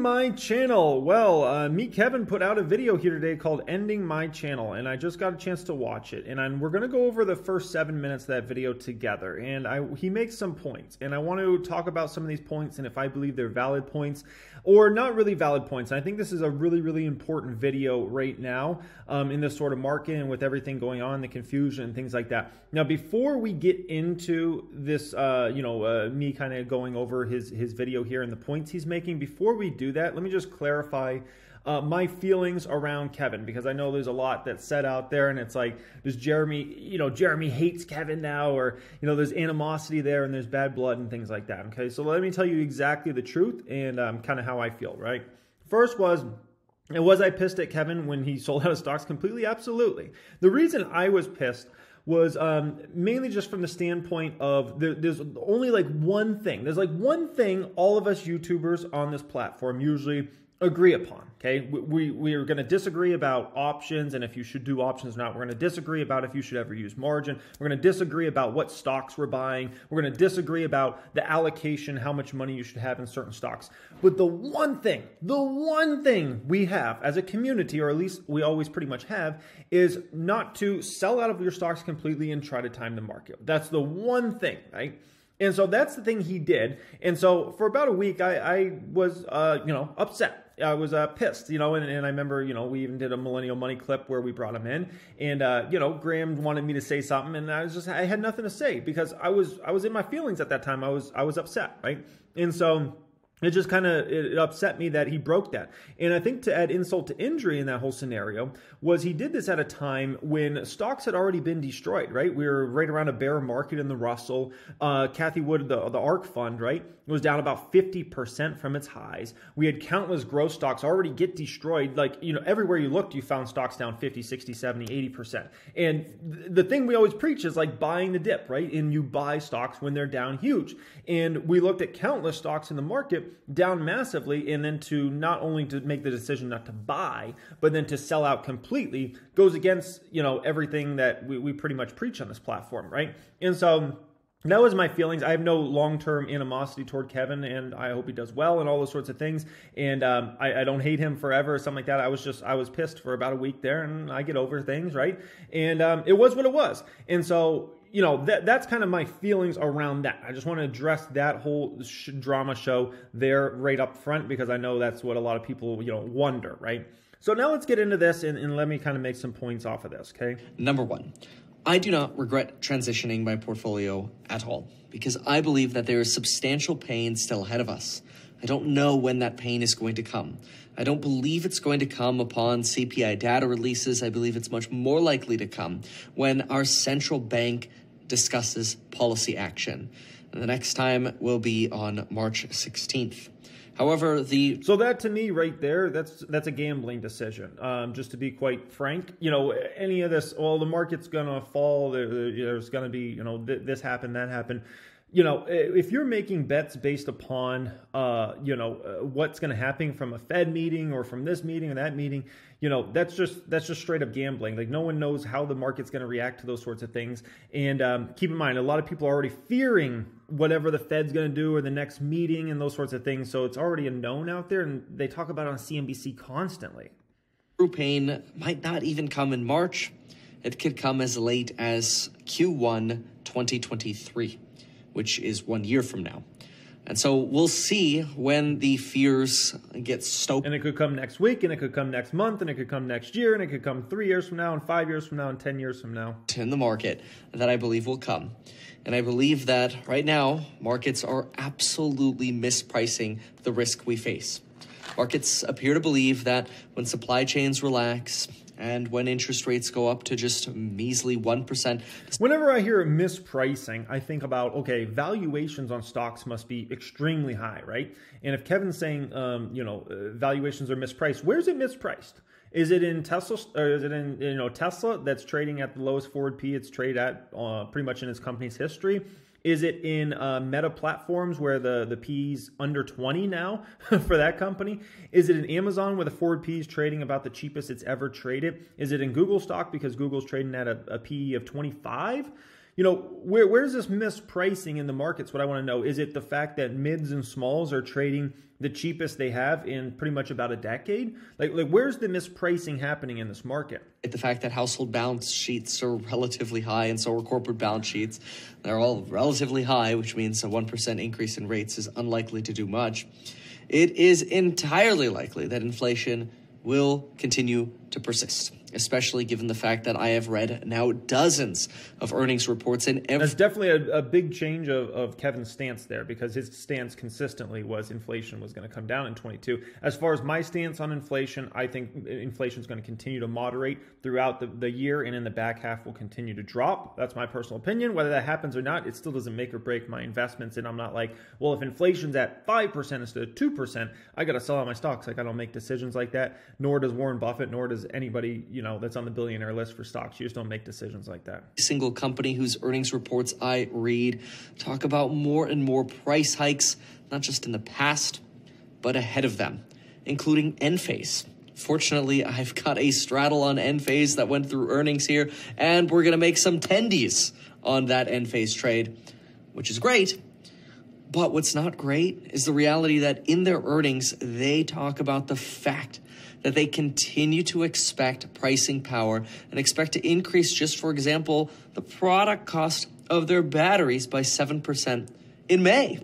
my channel. Well, Meet Kevin put out a video here today called Ending My Channel, and I just got a chance to watch it. And we're going to go over the first 7 minutes of that video together. And he makes some points, and I want to talk about some of these points and if I believe they're valid points or not really valid points. And I think this is a really, really important video right now in this sort of market and with everything going on, the confusion and things like that. Now, before we get into this, me kind of going over his video here and the points he's making, before we do that, let me just clarify my feelings around Kevin, because I know there's a lot that's said out there, and it's like, does Jeremy hates Kevin now, or there's animosity there and there's bad blood and things like that. Okay, so let me tell you exactly the truth and kind of how I feel. Right, first was I pissed at Kevin when he sold out of stocks completely? Absolutely. The reason I was pissed was mainly just from the standpoint of there's only like one thing. There's like one thing all of us YouTubers on this platform usually agree upon, okay? We are going to disagree about options and if you should do options or not. We're going to disagree about if you should ever use margin. We're going to disagree about what stocks we're buying. We're going to disagree about the allocation, how much money you should have in certain stocks. But the one thing we have as a community, or at least we always pretty much have, is not to sell out of your stocks completely and try to time the market. That's the one thing, right? And so that's the thing he did. And so for about a week, I was, upset. I was pissed, and I remember, we even did a Millennial Money clip where we brought him in, and Graham wanted me to say something, and I had nothing to say because I was in my feelings at that time. I was upset, right? And so it just kind of it upset me that he broke that. And I think to add insult to injury in that whole scenario was he did this at a time when stocks had already been destroyed, right? We were right around a bear market in the Russell. Kathy Wood, the ARK fund, right, was down about 50% from its highs. We had countless growth stocks already get destroyed. Like, everywhere you looked, you found stocks down 50, 60, 70, 80%. And the thing we always preach is like buying the dip, right? And you buy stocks when they're down huge. And we looked at countless stocks in the market down massively, and then to not only to make the decision not to buy, but then to sell out completely goes against, everything that we pretty much preach on this platform, right? And so that was my feelings. I have no long-term animosity toward Kevin, and I hope he does well and all those sorts of things. And I don't hate him forever or something like that. I was pissed for about a week there, and I get over things, right? And it was what it was. And so, that's kind of my feelings around that. I just want to address that whole drama show there right up front, because I know that's what a lot of people, wonder, right? So now let's get into this and let me kind of make some points off of this, okay? Number one, I do not regret transitioning my portfolio at all, because I believe that there is substantial pain still ahead of us. I don't know when that pain is going to come. I don't believe it's going to come upon CPI data releases. I believe it's much more likely to come when our central bank discusses policy action. And the next time will be on March 16th. However, so that to me right there, that's a gambling decision. Just to be quite frank, any of this, the market's gonna fall. There's gonna be, this happened, that happened. If you're making bets based upon, what's going to happen from a Fed meeting or from this meeting or that meeting, that's just straight up gambling. Like, no one knows how the market's going to react to those sorts of things. And keep in mind, a lot of people are already fearing whatever the Fed's going to do or the next meeting and those sorts of things. So it's already a known out there, and they talk about it on CNBC constantly. True pain might not even come in March. It could come as late as Q1 2023. Which is 1 year from now. And so we'll see when the fears get stoked. And it could come next week, and it could come next month, and it could come next year, and it could come 3 years from now, and 5 years from now, and 10 years from now. In the market that I believe will come. And I believe that right now, markets are absolutely mispricing the risk we face. Markets appear to believe that when supply chains relax, and when interest rates go up to just a measly 1%. Whenever I hear mispricing, I think about, okay, valuations on stocks must be extremely high, right? And if Kevin's saying, valuations are mispriced, where's it mispriced? Is it in Tesla, or is it in, Tesla that's trading at the lowest forward P it's traded at pretty much in its company's history? Is it in Meta platforms where the P's under 20 now for that company? Is it in Amazon where the forward P is trading about the cheapest it's ever traded? Is it in Google stock because Google's trading at a PE of 25? where's this mispricing in the markets? What I want to know, is it the fact that mids and smalls are trading the cheapest they have in pretty much about a decade? Like where's the mispricing happening in this market? The fact that household balance sheets are relatively high, and so are corporate balance sheets. They're all relatively high, which means a 1% increase in rates is unlikely to do much. It is entirely likely that inflation will continue to persist, especially given the fact that I have read now dozens of earnings reports. And that's definitely a big change of Kevin's stance there, because his stance consistently was inflation was going to come down in 22. As far as my stance on inflation, I think inflation is going to continue to moderate throughout the year, and in the back half will continue to drop. That's my personal opinion. Whether that happens or not, it still doesn't make or break my investments. And I'm not like, well, if inflation's at 5% instead of 2%, I got to sell out my stocks. Like, I don't make decisions like that, nor does Warren Buffett, nor does anybody, that's on the billionaire list for stocks. You just don't make decisions like that. Single company whose earnings reports I read talk about more and more price hikes, not just in the past, but ahead of them, including Enphase. Fortunately, I've got a straddle on Enphase that went through earnings here, and we're going to make some tendies on that Enphase trade, which is great. But what's not great is the reality that in their earnings, they talk about the fact that they continue to expect pricing power and expect to increase, just for example, the product cost of their batteries by 7% in May.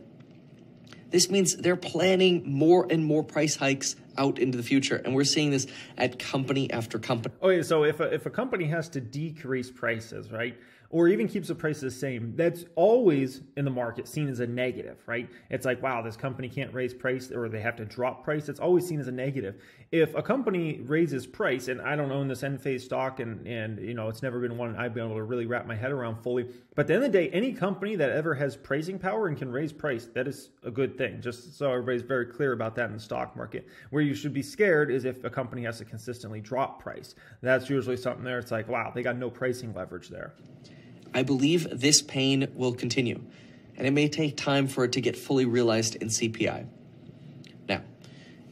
This means they're planning more and more price hikes out into the future, and we're seeing this at company after company. Okay, so if a company has to decrease prices, right, or even keeps the price the same, that's always in the market seen as a negative, right? It's like, wow, this company can't raise price, or they have to drop price. It's always seen as a negative. If a company raises price, and I don't own this Enphase stock, and it's never been one I've been able to really wrap my head around fully. But at the end of the day, any company that ever has pricing power and can raise price, that is a good thing. Just so everybody's very clear about that in the stock market. Where you should be scared is if a company has to consistently drop price. That's usually something there. It's like, wow, they got no pricing leverage there. I believe this pain will continue, and it may take time for it to get fully realized in CPI. Now,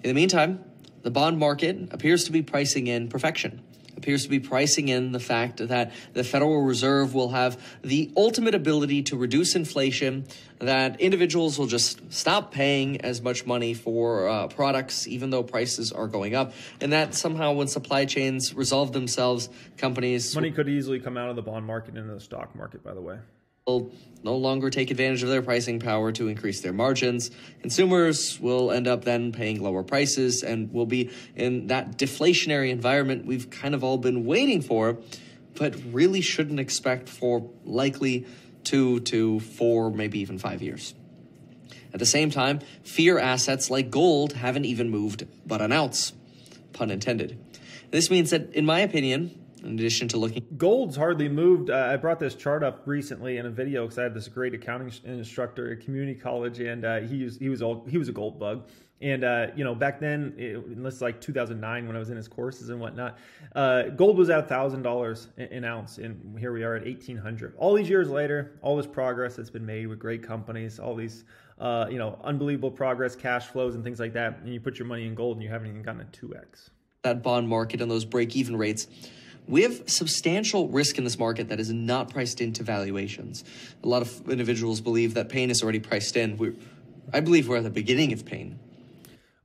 in the meantime, the bond market appears to be pricing in perfection, appears to be pricing in the fact that the Federal Reserve will have the ultimate ability to reduce inflation, that individuals will just stop paying as much money for products, even though prices are going up, and that somehow when supply chains resolve themselves, companies... Money could easily come out of the bond market into the stock market, by the way. Will no longer take advantage of their pricing power to increase their margins. Consumers will end up then paying lower prices and will be in that deflationary environment we've kind of all been waiting for, but really shouldn't expect for likely 2 to 4, maybe even 5 years. At the same time, fear assets like gold haven't even moved but an ounce, pun intended. This means that, in my opinion, in addition to looking... Gold's hardly moved. I brought this chart up recently in a video because I had this great accounting instructor at community college, and he was a gold bug. And, back then, unless like 2009 when I was in his courses and whatnot, gold was at $1,000 an ounce, and here we are at $1,800. All these years later, all this progress that's been made with great companies, all these, unbelievable progress, cash flows and things like that, and you put your money in gold and you haven't even gotten a 2x. That bond market and those break-even rates, we have substantial risk in this market that is not priced into valuations. A lot of individuals believe that pain is already priced in. I believe we're at the beginning of pain.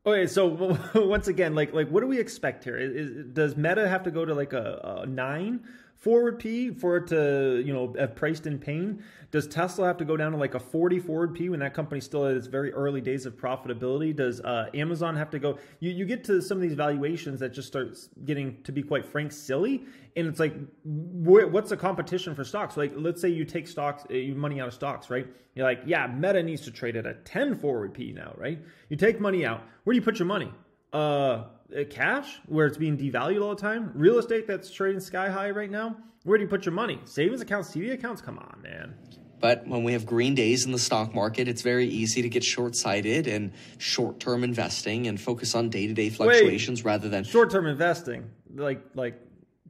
Okay, so once again, like what do we expect here? Does Meta have to go to like a 9 forward P for it to, have priced in pain? Does Tesla have to go down to like a 40 forward P when that company's still at its very early days of profitability? Does Amazon have to go? You get to some of these valuations that just start getting, to be quite frank, silly. And it's like, what's the competition for stocks? Like, let's say you take stocks, money out of stocks, right? You're like, yeah, Meta needs to trade at a 10 forward P now, right? You take money out. Where do you put your money? Cash, where it's being devalued all the time. Real estate that's trading sky high right now. Where do you put your money? Savings accounts, CD accounts? Come on, man. But when we have green days in the stock market, it's very easy to get short-sighted and short-term investing and focus on day-to-day fluctuations rather than... Short-term investing? Like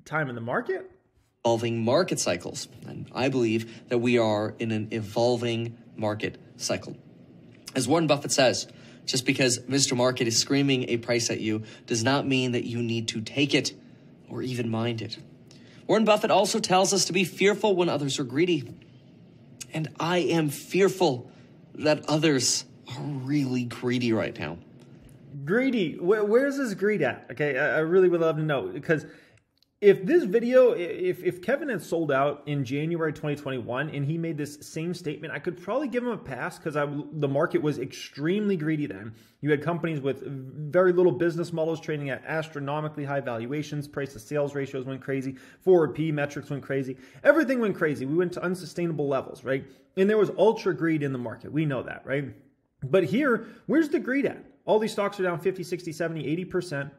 time in the market? Evolving market cycles. And I believe that we are in an evolving market cycle. As Warren Buffett says, just because Mr. Market is screaming a price at you does not mean that you need to take it or even mind it. Warren Buffett also tells us to be fearful when others are greedy. And I am fearful that others are really greedy right now. Greedy? Where's this greed at? Okay, I really would love to know, because if this video, if Kevin had sold out in January 2021 and he made this same statement, I could probably give him a pass, because the market was extremely greedy then. You had companies with very little business models trading at astronomically high valuations, price to sales ratios went crazy, forward P metrics went crazy, everything went crazy. We went to unsustainable levels, right? And there was ultra greed in the market. We know that, right? But here, where's the greed at? All these stocks are down 50, 60, 70, 80%.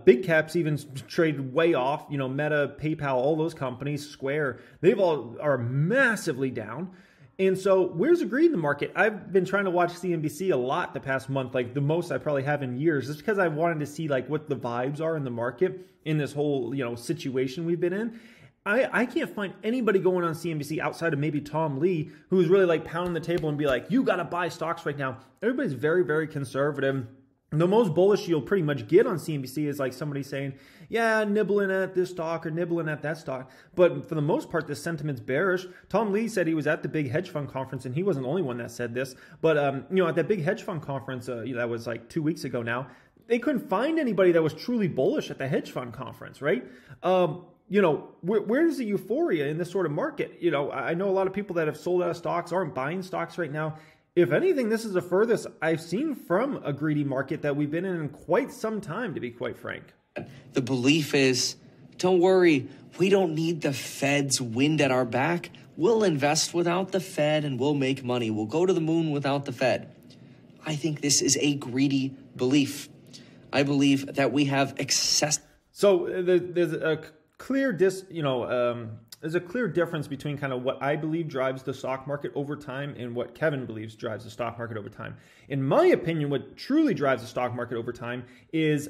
Big caps even traded way off. You know, Meta, PayPal, all those companies, Square, they've all are massively down. And so where's the greed in the market? I've been trying to watch CNBC a lot the past month, like the most I probably have in years, just because I wanted to see like what the vibes are in the market in this whole, situation we've been in. I can't find anybody going on CNBC outside of maybe Tom Lee, who's really like pounding the table and be like, you got to buy stocks right now. Everybody's very, very conservative. The most bullish you'll pretty much get on CNBC is like somebody saying, yeah, nibbling at this stock or nibbling at that stock. But for the most part, the sentiment's bearish. Tom Lee said he was at the big hedge fund conference, and he wasn't the only one that said this. But, at that big hedge fund conference, that was like 2 weeks ago now, they couldn't find anybody that was truly bullish at the hedge fund conference, right? Where's the euphoria in this sort of market? I know a lot of people that have sold out of stocks aren't buying stocks right now. If anything, this is the furthest I've seen from a greedy market that we've been in quite some time, to be quite frank. The belief is, don't worry, we don't need the Fed's wind at our back. We'll invest without the Fed and we'll make money. We'll go to the moon without the Fed. I think this is a greedy belief. I believe that we have excess. So there's a clear there's a clear difference between kind of what I believe drives the stock market over time and what Kevin believes drives the stock market over time. In my opinion, what truly drives the stock market over time is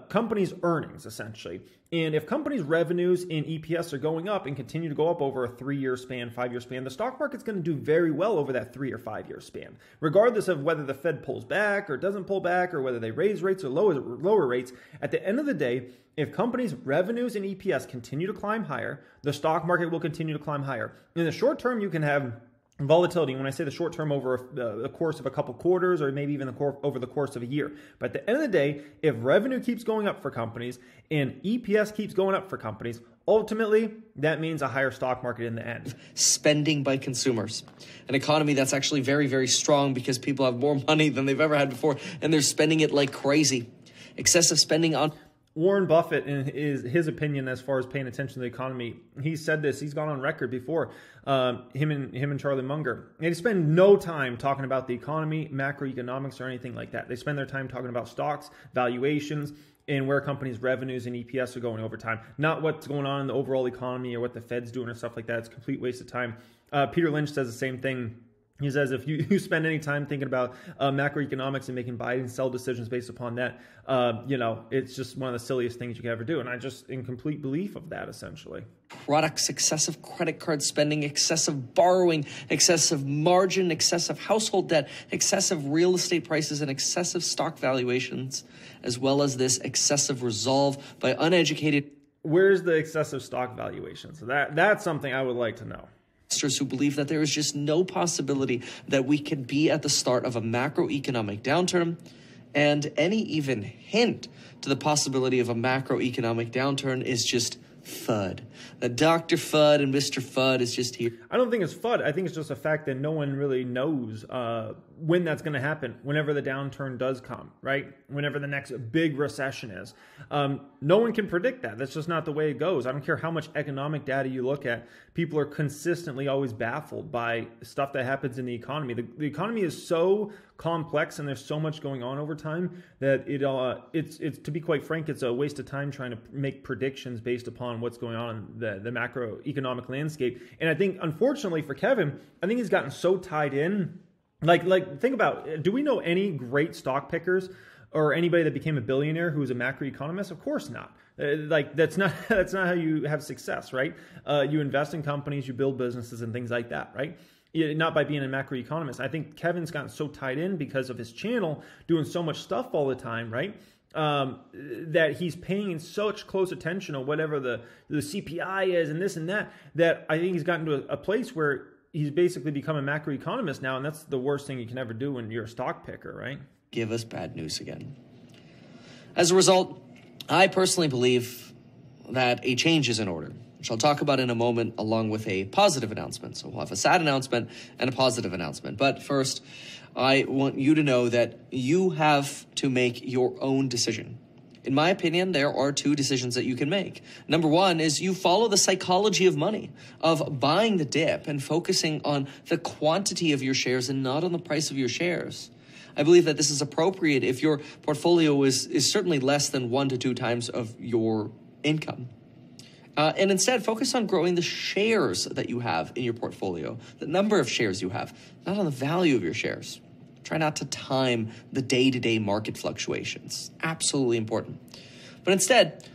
companies' earnings, essentially. And if companies' revenues and EPS are going up and continue to go up over a 3-year span, 5-year span, the stock market's going to do very well over that 3 or 5 year span, regardless of whether the Fed pulls back or doesn't pull back or whether they raise rates or lower rates. At the end of the day, if companies' revenues and EPS continue to climb higher, the stock market will continue to climb higher. In the short term, you can have volatility. When I say the short term, over the course of a couple quarters or maybe even over the course of a year. But at the end of the day, if revenue keeps going up for companies and EPS keeps going up for companies, ultimately, that means a higher stock market in the end. Spending by consumers. An economy that's actually very, very strong because people have more money than they've ever had before, and they're spending it like crazy. Excessive spending on... Warren Buffett, in his opinion as far as paying attention to the economy, he said this. He's gone on record before, him and Charlie Munger. They spend no time talking about the economy, macroeconomics, or anything like that. They spend their time talking about stocks, valuations, and where companies' revenues and EPS are going over time. Not what's going on in the overall economy or what the Fed's doing or stuff like that. It's a complete waste of time. Peter Lynch says the same thing. He says if you spend any time thinking about macroeconomics and making buy and sell decisions based upon that, it's just one of the silliest things you can ever do. And I just in complete belief of that, essentially. Products, excessive credit card spending, excessive borrowing, excessive margin, excessive household debt, excessive real estate prices, and excessive stock valuations, as well as this excessive resolve by uneducated... Where's the excessive stock valuation? So that's something I would like to know. Who believe that there is just no possibility that we could be at the start of a macroeconomic downturn, and any even hint to the possibility of a macroeconomic downturn is just FUD. The Dr. FUD and Mr. FUD is just here. I don't think it's FUD. I think it's just a fact that no one really knows when that's going to happen, whenever the downturn does come, right? Whenever the next big recession is. No one can predict that. That's just not the way it goes. I don't care how much economic data you look at. People are consistently always baffled by stuff that happens in the economy. The economy is so complex and there's so much going on over time that it's to be quite frank, it's a waste of time trying to make predictions based upon what's going on in the macroeconomic landscape. And I think, unfortunately for Kevin, I think he's gotten so tied in. Like think about, do we know any great stock pickers or anybody that became a billionaire who was a macroeconomist? Of course not. That's not how you have success, right? You invest in companies, you build businesses and things like that, right? Not by being a macroeconomist. I think Kevin's gotten so tied in because of his channel doing so much stuff all the time, right? That he's paying such close attention on whatever the CPI is and this and that I think he's gotten to a place where he's basically become a macroeconomist now, and that's the worst thing you can ever do when you're a stock picker, right? Give us bad news again. As a result, I personally believe that a change is in order, which I'll talk about in a moment, along with a positive announcement. So we'll have a sad announcement and a positive announcement. But first, I want you to know that you have to make your own decision. In my opinion, there are two decisions that you can make. Number one is you follow the psychology of money, of buying the dip and focusing on the quantity of your shares and not on the price of your shares. I believe that this is appropriate if your portfolio is certainly less than 1 to 2 times of your income. And instead, focus on growing the shares that you have in your portfolio, the number of shares you have, not on the value of your shares. Try not to time the day-to-day market fluctuations. Absolutely important. But instead,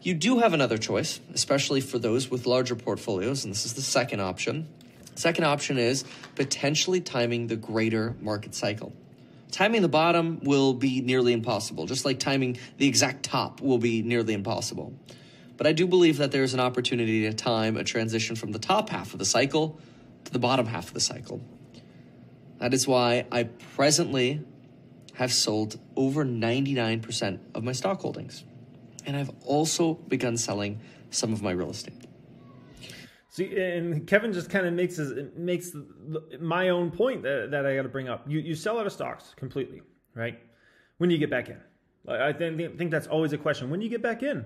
you do have another choice, especially for those with larger portfolios, and this is the second option. Second option is potentially timing the greater market cycle. Timing the bottom will be nearly impossible, just like timing the exact top will be nearly impossible. But I do believe that there's an opportunity to time a transition from the top half of the cycle to the bottom half of the cycle. That is why I presently have sold over 99% of my stock holdings. And I've also begun selling some of my real estate. See, and Kevin just kind of makes my own point that I got to bring up. You sell out of stocks completely, right? When do you get back in? I think that's always a question. When do you get back in?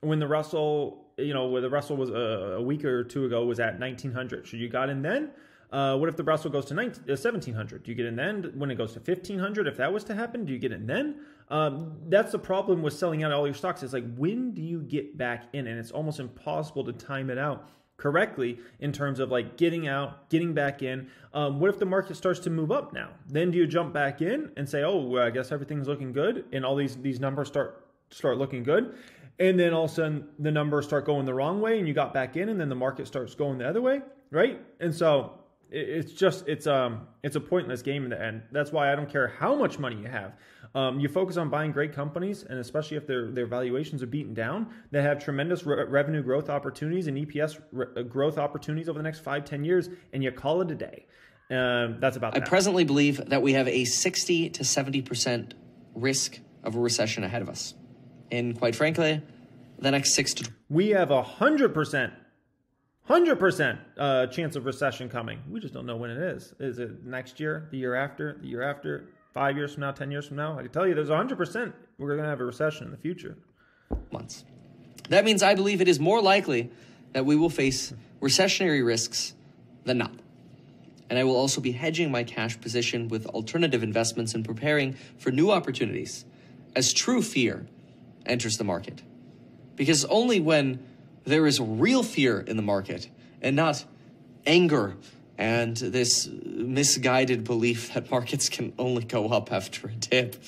When the Russell, where the Russell was a week or two ago was at 1900, should you got in then? What if the Russell goes to 1700? Do you get in then? When it goes to 1500, if that was to happen, do you get in then? That's the problem with selling out all your stocks. It's like, when do you get back in? And it's almost impossible to time it out correctly in terms of like getting out, getting back in. What if the market starts to move up now? Then do you jump back in and say, oh, well, I guess everything's looking good, and all these numbers start looking good, and then all of a sudden the numbers start going the wrong way, and you got back in, and then the market starts going the other way, right? And so it's a pointless game in the end. That's why I don't care how much money you have. You focus on buying great companies, and especially if their valuations are beaten down, that have tremendous revenue growth opportunities and EPS growth opportunities over the next 5-10 years, and you call it a day. That's about that. I presently believe that we have a 60 to 70% risk of a recession ahead of us. And quite frankly, the next 6 to... We have 100% chance of recession coming. We just don't know when it is. Is it next year, the year after, 5 years from now, 10 years from now? I can tell you there's 100% we're going to have a recession in the future. Months. That means I believe it is more likely that we will face recessionary risks than not. And I will also be hedging my cash position with alternative investments and preparing for new opportunities as true fear enters the market. Because only when there is real fear in the market and not anger and this misguided belief that markets can only go up after a dip.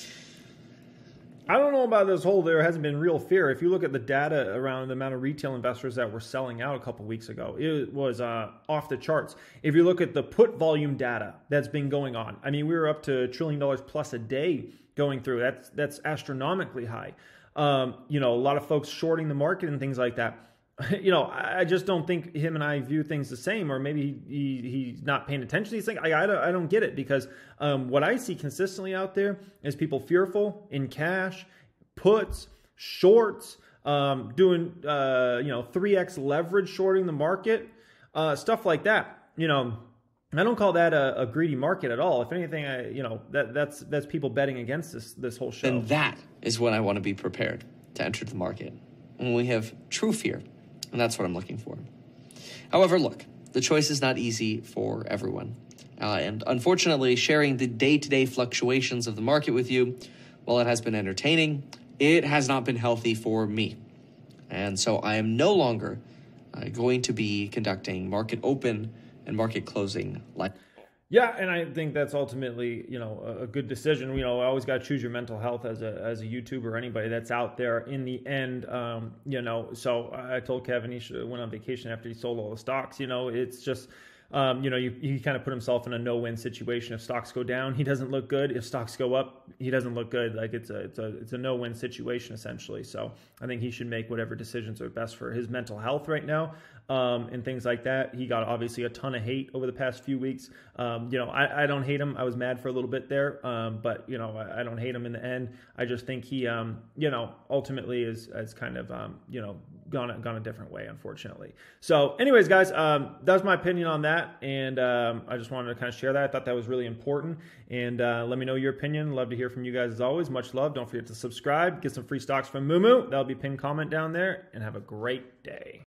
I don't know about this whole there hasn't been real fear. If you look at the data around the amount of retail investors that were selling out a couple weeks ago, it was off the charts. If you look at the put volume data that's been going on, I mean, we were up to $1 trillion plus a day going through. That's astronomically high. A lot of folks shorting the market and things like that. I just don't think him and I view things the same, or maybe he's not paying attention to these things. I don't get it, because what I see consistently out there is people fearful in cash, puts, shorts, doing 3x leverage shorting the market, stuff like that. I don't call that a greedy market at all. If anything, that's people betting against this whole show. And that is when I want to be prepared to enter the market, when we have true fear. And that's what I'm looking for. However, look, the choice is not easy for everyone. And unfortunately, sharing the day-to-day fluctuations of the market with you, while it has been entertaining, it has not been healthy for me. And so I am no longer going to be conducting market open and market closing live. Yeah, and I think that's ultimately, a good decision. I always got to choose your mental health as a YouTuber or anybody that's out there. In the end, so I told Kevin he should have went on vacation after he sold all the stocks. It's just he kind of put himself in a no-win situation. If stocks go down, he doesn't look good. If stocks go up, he doesn't look good. Like it's a no-win situation essentially. So I think he should make whatever decisions are best for his mental health right now, and things like that. He got obviously a ton of hate over the past few weeks. I don't hate him. I was mad for a little bit there, but I don't hate him in the end. I just think he ultimately is kind of gone a different way, unfortunately. So anyways, guys, that's my opinion on that, and I just wanted to kind of share that. I thought that was really important, and let me know your opinion. Love to hear from you guys as always. Much love. Don't forget to subscribe, get some free stocks from Mumu. That'll be pinned comment down there, and have a great day.